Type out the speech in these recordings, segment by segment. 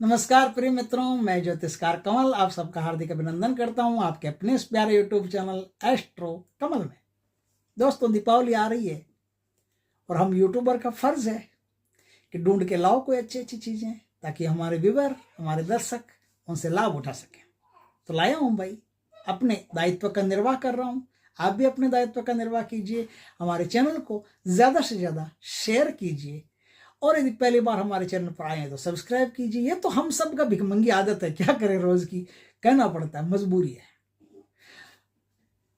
नमस्कार प्रिय मित्रों, मैं ज्योतिषकार कमल आप सबका हार्दिक अभिनंदन करता हूं आपके अपने इस प्यारे यूट्यूब चैनल एस्ट्रो कमल में। दोस्तों, दीपावली आ रही है और हम यूट्यूबर का फर्ज है कि ढूंढ के लाओ कोई अच्छी अच्छी चीजें ताकि हमारे व्यूवर, हमारे दर्शक उनसे लाभ उठा सकें। तो लाया हूं भाई, अपने दायित्व का निर्वाह कर रहा हूं। आप भी अपने दायित्व का निर्वाह कीजिए, हमारे चैनल को ज्यादा से ज्यादा शेयर कीजिए और यदि पहली बार हमारे चैनल पर आए हैं तो सब्सक्राइब कीजिए। ये तो हम सब का भिखमंगी आदत है, क्या करें, रोज की कहना पड़ता है, मजबूरी है।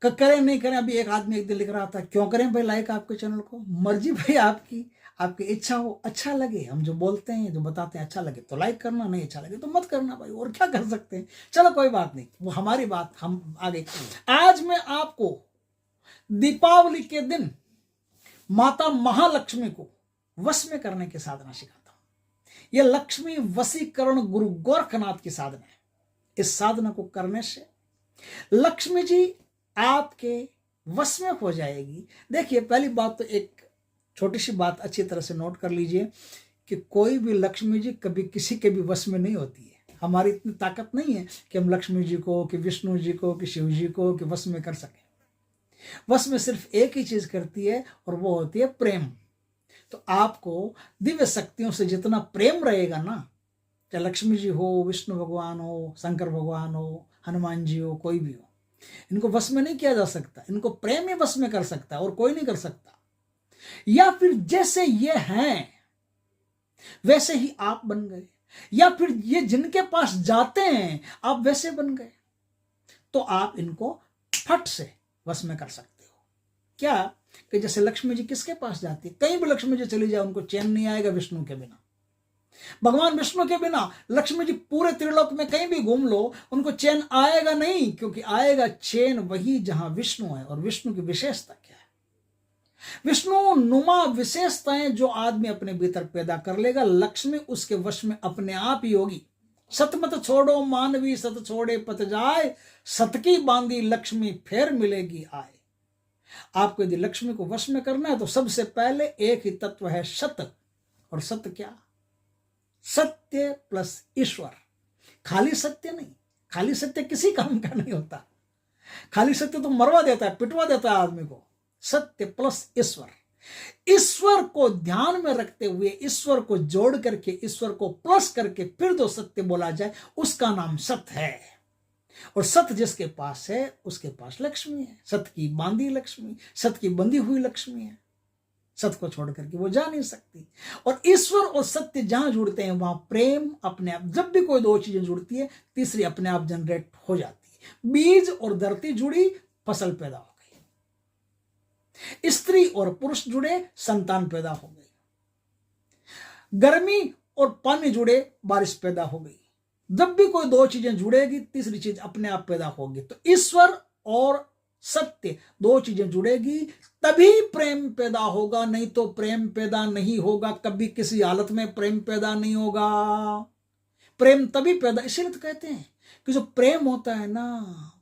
करें नहीं करें। अभी एक आदमी एक दिन लिख रहा था, क्यों करें भाई लाइक आपके चैनल को, मर्जी भाई आपकी, आपकी इच्छा हो, अच्छा लगे, हम जो बोलते हैं जो बताते हैं अच्छा लगे तो लाइक करना, नहीं अच्छा लगे तो मत करना भाई, और क्या कर सकते हैं। चलो कोई बात नहीं, वो हमारी बात, हम आगे। आज मैं आपको दीपावली के दिन माता महालक्ष्मी को वश में करने की साधना सिखाता हूं। यह लक्ष्मी वशीकरण गुरु गोरखनाथ की साधना है। इस साधना को करने से लक्ष्मी जी आपके वश में हो जाएगी। देखिए, पहली बात तो एक छोटी सी बात अच्छी तरह से नोट कर लीजिए कि कोई भी लक्ष्मी जी कभी किसी के भी वश में नहीं होती है। हमारी इतनी ताकत नहीं है कि हम लक्ष्मी जी को, कि विष्णु जी को, कि शिव जी को कि वश में कर सकें। वश में सिर्फ एक ही चीज करती है और वो होती है प्रेम। तो आपको दिव्य शक्तियों से जितना प्रेम रहेगा ना, चाहे लक्ष्मी जी हो, विष्णु भगवान हो, शंकर भगवान हो, हनुमान जी हो, कोई भी हो, इनको वश में नहीं किया जा सकता। इनको प्रेम ही वश में कर सकता है और कोई नहीं कर सकता। या फिर जैसे ये हैं वैसे ही आप बन गए, या फिर ये जिनके पास जाते हैं आप वैसे बन गए, तो आप इनको फट से वश में कर सकते हो। क्या कि जैसे लक्ष्मी जी किसके पास जाती है, कहीं भी लक्ष्मी जी चली जाए उनको चैन नहीं आएगा विष्णु के बिना। भगवान विष्णु के बिना लक्ष्मी जी पूरे त्रिलोक में कहीं भी घूम लो उनको चैन आएगा नहीं, क्योंकि आएगा चैन वही जहां विष्णु है। और विष्णु की विशेषता क्या है? विष्णु नुमा विशेषताएं जो आदमी अपने भीतर पैदा कर लेगा, लक्ष्मी उसके वश में अपने आप ही होगी। सतमत छोड़ो मानवी सत छोड़े पत जाए, सत की बांधी लक्ष्मी फिर मिलेगी आए। आपको यदि लक्ष्मी को वश में करना है तो सबसे पहले एक ही तत्व है सत्य। और सत्य क्या? सत्य प्लस ईश्वर। खाली सत्य नहीं, खाली सत्य किसी काम का नहीं होता। खाली सत्य तो मरवा देता है, पिटवा देता है आदमी को। सत्य प्लस ईश्वर, ईश्वर को ध्यान में रखते हुए, ईश्वर को जोड़ करके, ईश्वर को प्लस करके फिर दो सत्य बोला जाए, उसका नाम सत्य है। और सत्य जिसके पास है उसके पास लक्ष्मी है। सत्य की बांधी लक्ष्मी, सत्य की बंधी हुई लक्ष्मी है। सत्य को छोड़ करके वो जा नहीं सकती। और ईश्वर और सत्य जहां जुड़ते हैं वहां प्रेम अपने आप, जब भी कोई दो चीजें जुड़ती है तीसरी अपने आप जनरेट हो जाती है। बीज और धरती जुड़ी, फसल पैदा हो गई। स्त्री और पुरुष जुड़े, संतान पैदा हो गई। गर्मी और पानी जुड़े, बारिश पैदा हो गई। जब भी कोई दो चीजें जुड़ेगी तीसरी चीज अपने आप पैदा होगी। तो ईश्वर और सत्य दो चीजें जुड़ेगी तभी प्रेम पैदा होगा, नहीं तो प्रेम पैदा नहीं होगा। कभी किसी हालत में प्रेम पैदा नहीं होगा। प्रेम तभी पैदा, इसीलिए तो कहते हैं कि जो प्रेम होता है ना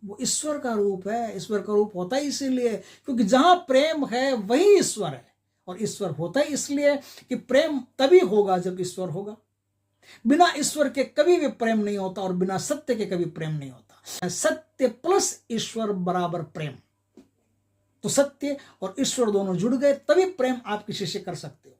वो ईश्वर का रूप है। ईश्वर का रूप होता है इसीलिए क्योंकि जहां प्रेम है वही ईश्वर है। और ईश्वर होता है इसलिए कि प्रेम तभी होगा जब ईश्वर होगा। बिना ईश्वर के कभी भी प्रेम नहीं होता और बिना सत्य के कभी प्रेम नहीं होता। सत्य प्लस ईश्वर बराबर प्रेम। तो सत्य और ईश्वर दोनों जुड़ गए तभी प्रेम आप किसी से कर सकते हो।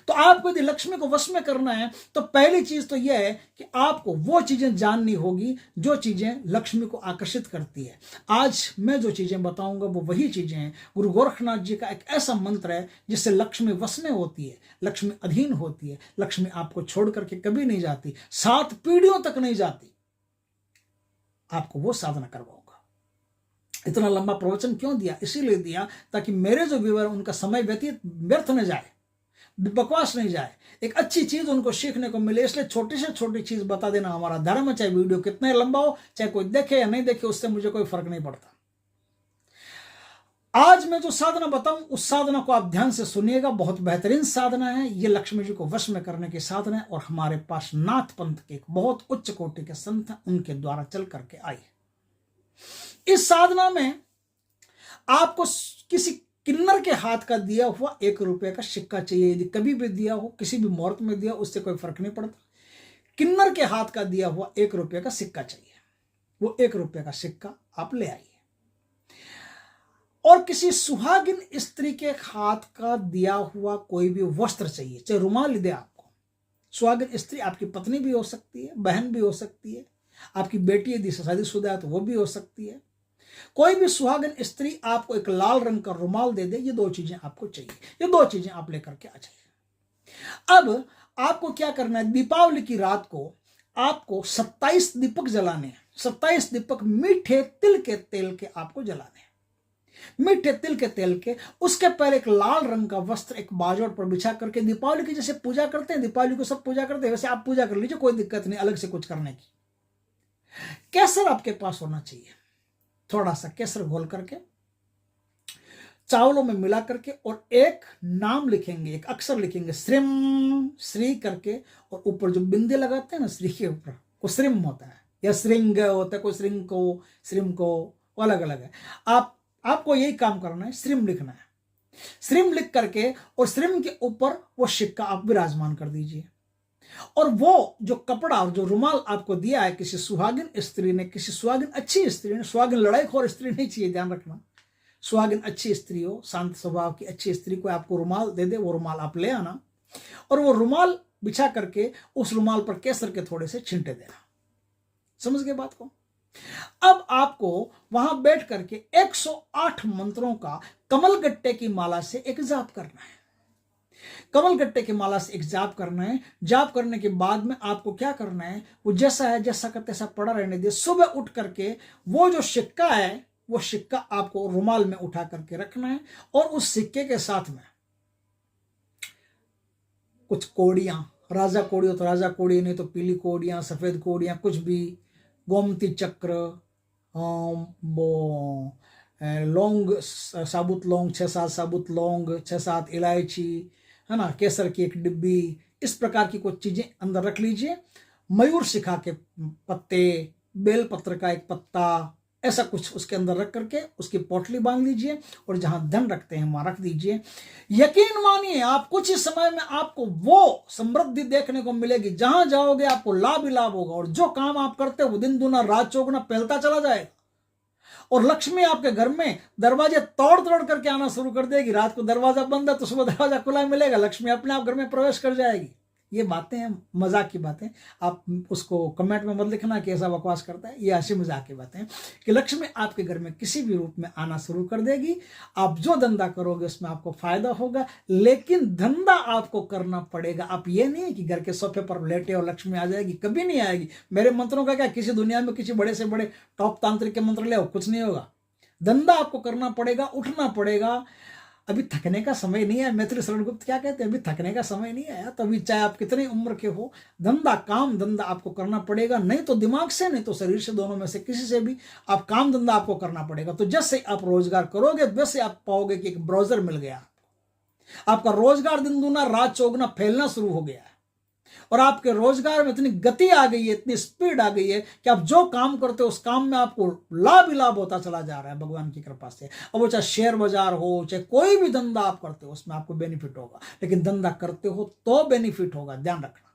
तो आपको यदि लक्ष्मी को वश में करना है तो पहली चीज तो यह है कि आपको वो चीजें जाननी होगी जो चीजें लक्ष्मी को आकर्षित करती है। आज मैं जो चीजें बताऊंगा वो वही चीजें हैं। गुरु गोरखनाथ जी का एक ऐसा मंत्र है जिससे लक्ष्मी वश में होती है, लक्ष्मी अधीन होती है, लक्ष्मी आपको छोड़ करके कभी नहीं जाती, 7 पीढ़ियों तक नहीं जाती। आपको वो साधना करवाऊंगा। इतना लंबा प्रवचन क्यों दिया? इसीलिए दिया ताकि मेरे जो व्यूअर उनका समय व्यर्थ न जाए, बकवास नहीं जाए, एक अच्छी चीज उनको सीखने को मिले। इसलिए छोटी से छोटी चीज बता देना हमारा धर्म है। चाहे वीडियो कितना लंबा हो, चाहे कोई देखे या नहीं देखे, उससे मुझे कोई फर्क नहीं पड़ता। आज मैं जो साधना बताऊं उस साधना को आप ध्यान से सुनिएगा। बहुत बेहतरीन साधना है ये, लक्ष्मी जी को वश में करने की साधना है। और हमारे पास नाथ पंथ के बहुत उच्च कोटि के संत हैं, उनके द्वारा चल करके आई। इस साधना में आपको किसी किन्नर के हाथ का दिया हुआ 1 रुपये का सिक्का चाहिए। यदि कभी भी दिया हो, किसी भी मुहूर्त में दिया, उससे कोई फर्क नहीं पड़ता। किन्नर के हाथ का दिया हुआ 1 रुपये का सिक्का चाहिए, वो 1 रुपये का सिक्का आप ले आइए। और किसी सुहागिन स्त्री के हाथ का दिया हुआ कोई भी वस्त्र चाहिए, चाहे रुमाल दे आपको। सुहागिन स्त्री आपकी पत्नी भी हो सकती है, बहन भी हो सकती है, आपकी बेटी यदि शादीशुदा है तो वो भी हो सकती है। कोई भी सुहागिन स्त्री आपको एक लाल रंग का रुमाल दे दे, ये 2 चीजें आपको चाहिए, ये 2 चीजें आप लेकर के आ जाइए। अब आपको क्या करना है, दीपावली की रात को आपको 27 दीपक जलाने हैं। 27 दीपक मीठे तिल के तेल के आपको जलाने हैं, मीठे तिल के तेल के। उसके पहले एक लाल रंग का वस्त्र एक बाजोट पर बिछा करके, दीपावली की जैसे पूजा करते हैं, दीपावली को सब पूजा करते हैं, वैसे आप पूजा कर लीजिए, कोई दिक्कत नहीं अलग से कुछ करने की। केसर आपके पास होना चाहिए, थोड़ा सा केसर घोल करके चावलों में मिला करके, और एक नाम लिखेंगे, एक अक्षर लिखेंगे श्रीम, श्री करके, और ऊपर जो बिंदे लगाते हैं ना श्री के ऊपर, वो श्रीम होता है, या श्रृंग होता है, कोई श्रीम को अलग अलग है। आपको यही काम करना है, श्रीम लिखना है। श्रीम लिख करके और श्रीम के ऊपर वो सिक्का आप विराजमान कर दीजिए। और वो जो कपड़ा और जो रुमाल आपको दिया है किसी सुहागिन स्त्री ने, किसी सुहागिन अच्छी स्त्री ने, सुहागिन लड़ाईखोर स्त्री नहीं चाहिए, ध्यान रखना। सुहागिन अच्छी स्त्री हो, शांत स्वभाव की अच्छी स्त्री को आपको रुमाल दे दे, वो रुमाल आप ले आना, और वो रुमाल बिछा करके उस रुमाल पर केसर के थोड़े से छिंटे देना। समझ गए बात को? अब आपको वहां बैठ करके 108 मंत्रों का कमलगट्टे की माला से एक जाप करना है। कमलगट्टे की माला से एक जाप करना है। जाप करने के बाद में आपको क्या करना है, वो जैसा है जैसा का तैसा पड़ा रहने दे। सुबह उठ करके वो जो सिक्का है, वो सिक्का आपको रुमाल में उठा करके रखना है, और उस सिक्के के साथ में कुछ कोड़ियां, राजा कोड़ी हो तो राजा कोड़ी, नहीं तो पीली कोड़ियां, सफेद कोड़ियां, कुछ भी, गोमती चक्र, वो लौंग, साबुत लौंग 6-7 साबुत लौंग, 6-7 इलायची, है ना, केसर की एक डिब्बी, इस प्रकार की कुछ चीजें अंदर रख लीजिए। मयूर शिखा के पत्ते, बेल पत्र का एक पत्ता, ऐसा कुछ उसके अंदर रख करके उसकी पोटली बांध लीजिए, और जहां धन रखते हैं वहां रख दीजिए। यकीन मानिए आप कुछ ही समय में आपको वो समृद्धि देखने को मिलेगी, जहां जाओगे आपको लाभ ही लाभ होगा, और जो काम आप करते हो वो दिन दुना रात चौगुना फैलता चला जाएगा, और लक्ष्मी आपके घर में दरवाजे तोड़ तोड़ करके आना शुरू कर देगी। रात को दरवाजा बंद है तो सुबह दरवाजा खुला मिलेगा, लक्ष्मी अपने आप घर में प्रवेश कर जाएगी। ये बातें हैं, मजाक की बातें, आप उसको कमेंट में मत लिखना कि ऐसा बकवास करता है, ये हंसी मजाक की बातें कि लक्ष्मी आपके घर में किसी भी रूप में आना शुरू कर देगी। आप जो धंधा करोगे उसमें आपको फायदा होगा, लेकिन धंधा आपको करना पड़ेगा। आप ये नहीं कि घर के सोफे पर लेटे और लक्ष्मी आ जाएगी, कभी नहीं आएगी। मेरे मंत्रों का क्या, किसी दुनिया में किसी बड़े से बड़े टॉप तांत्रिक के मंत्र ले आओ, कुछ नहीं होगा। धंधा आपको करना पड़ेगा, उठना पड़ेगा। अभी थकने का समय नहीं है। मैत्री शरण गुप्त क्या कहते हैं, अभी थकने का समय नहीं आया। तो अभी चाहे आप कितनी उम्र के हो, धंधा काम धंधा आपको करना पड़ेगा, नहीं तो दिमाग से, नहीं तो शरीर से, दोनों में से किसी से भी आप काम धंधा आपको करना पड़ेगा। तो जैसे आप रोजगार करोगे वैसे आप पाओगे कि एक ब्राउजर मिल गया, आपका रोजगार दिन दुना रात चौगुना फैलना शुरू हो गया है, और आपके रोजगार में इतनी गति आ गई है, इतनी स्पीड आ गई है कि आप जो काम करते हो उस काम में आपको लाभ ही लाभ होता चला जा रहा है भगवान की कृपा से। अब वो चाहे शेयर बाजार हो, चाहे कोई भी धंधा आप करते हो, उसमें आपको बेनिफिट होगा, लेकिन धंधा करते हो तो बेनिफिट होगा, ध्यान रखना।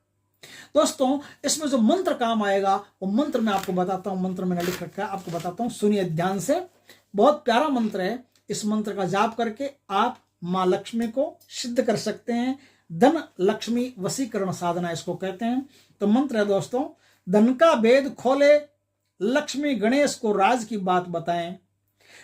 दोस्तों, इसमें जो मंत्र काम आएगा वो मंत्र मैं आपको बताता हूं, मंत्र मैंने लिख रखा है, आपको बताता हूं, सुनिए ध्यान से। बहुत प्यारा मंत्र है। इस मंत्र का जाप करके आप मां लक्ष्मी को सिद्ध कर सकते हैं। धन लक्ष्मी वशीकरण साधना इसको कहते हैं। तो मंत्र है दोस्तों, धन का भेद खोले लक्ष्मी गणेश को राज की बात बताएं,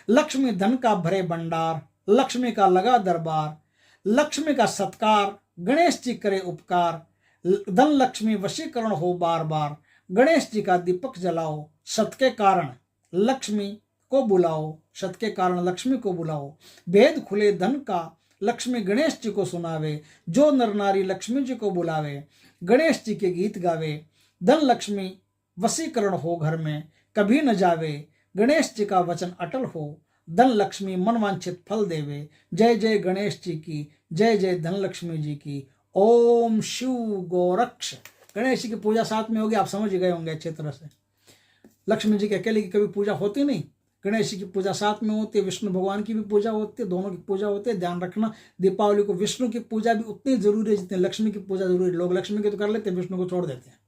लक्ष्मी धन का भरे भंडार, लक्ष्मी का लगा दरबार, लक्ष्मी का सत्कार, गणेश जी करे उपकार, धन लक्ष्मी वशीकरण हो बार बार, गणेश जी का दीपक जलाओ, सत के कारण लक्ष्मी को बुलाओ, सत के कारण लक्ष्मी को बुलाओ, भेद खुले धन का लक्ष्मी गणेश जी को सुनावे, जो नर नारी लक्ष्मी जी को बुलावे, गणेश जी के गीत गावे, धन लक्ष्मी वशीकरण हो घर में, कभी न जावे, गणेश जी का वचन अटल हो, धन लक्ष्मी मनवांछित फल देवे, जय जय गणेश जी की, जय जय धन लक्ष्मी जी की, ओम शिव गोरक्ष। गणेश जी की पूजा साथ में होगी, आप समझ गए होंगे अच्छे तरह से। लक्ष्मी जी के अकेले की कभी पूजा होती नहीं, गणेश जी की पूजा साथ में होती है, विष्णु भगवान की भी पूजा होती है, दोनों की पूजा होती है। ध्यान रखना, दीपावली को विष्णु की पूजा भी उतनी जरूरी है जितनी लक्ष्मी की पूजा जरूरी है। लोग लक्ष्मी की तो कर लेते हैं, विष्णु को छोड़ देते हैं।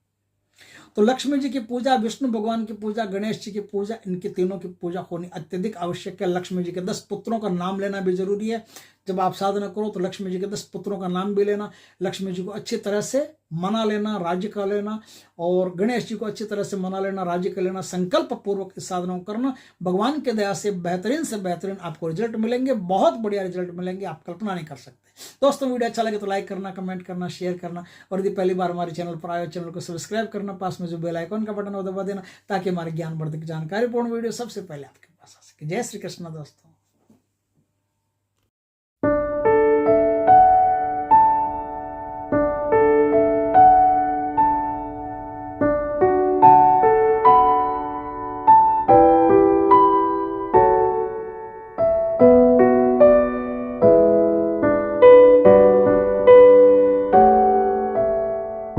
तो लक्ष्मी जी की पूजा, विष्णु भगवान की पूजा, गणेश जी की पूजा, इनकी तीनों की पूजा होनी अत्यधिक आवश्यक है। लक्ष्मी जी के 10 पुत्रों का नाम लेना भी जरूरी है। जब आप साधना करो तो लक्ष्मी जी के 10 पुत्रों का नाम भी लेना, लक्ष्मी जी को अच्छी तरह से मना लेना, राज्य का लेना, और गणेश जी को अच्छी तरह से मना लेना, राज्य का लेना, संकल्प पूर्वक इस साधना को करना। भगवान के दया से बेहतरीन आपको रिजल्ट मिलेंगे, बहुत बढ़िया रिजल्ट मिलेंगे, आप कल्पना नहीं कर सकते। दोस्तों वीडियो अच्छा लगे तो लाइक करना, कमेंट करना, शेयर करना, और यदि पहली बार हमारे चैनल पर आए चैनल को सब्सक्राइब करना, पास में जो बेल आइकन का बटन है वो दबा देना, ताकि हमारे ज्ञानवर्धक जानकारीपूर्ण वीडियो सबसे पहले आपके पास आ सके। जय श्री कृष्ण दोस्तों।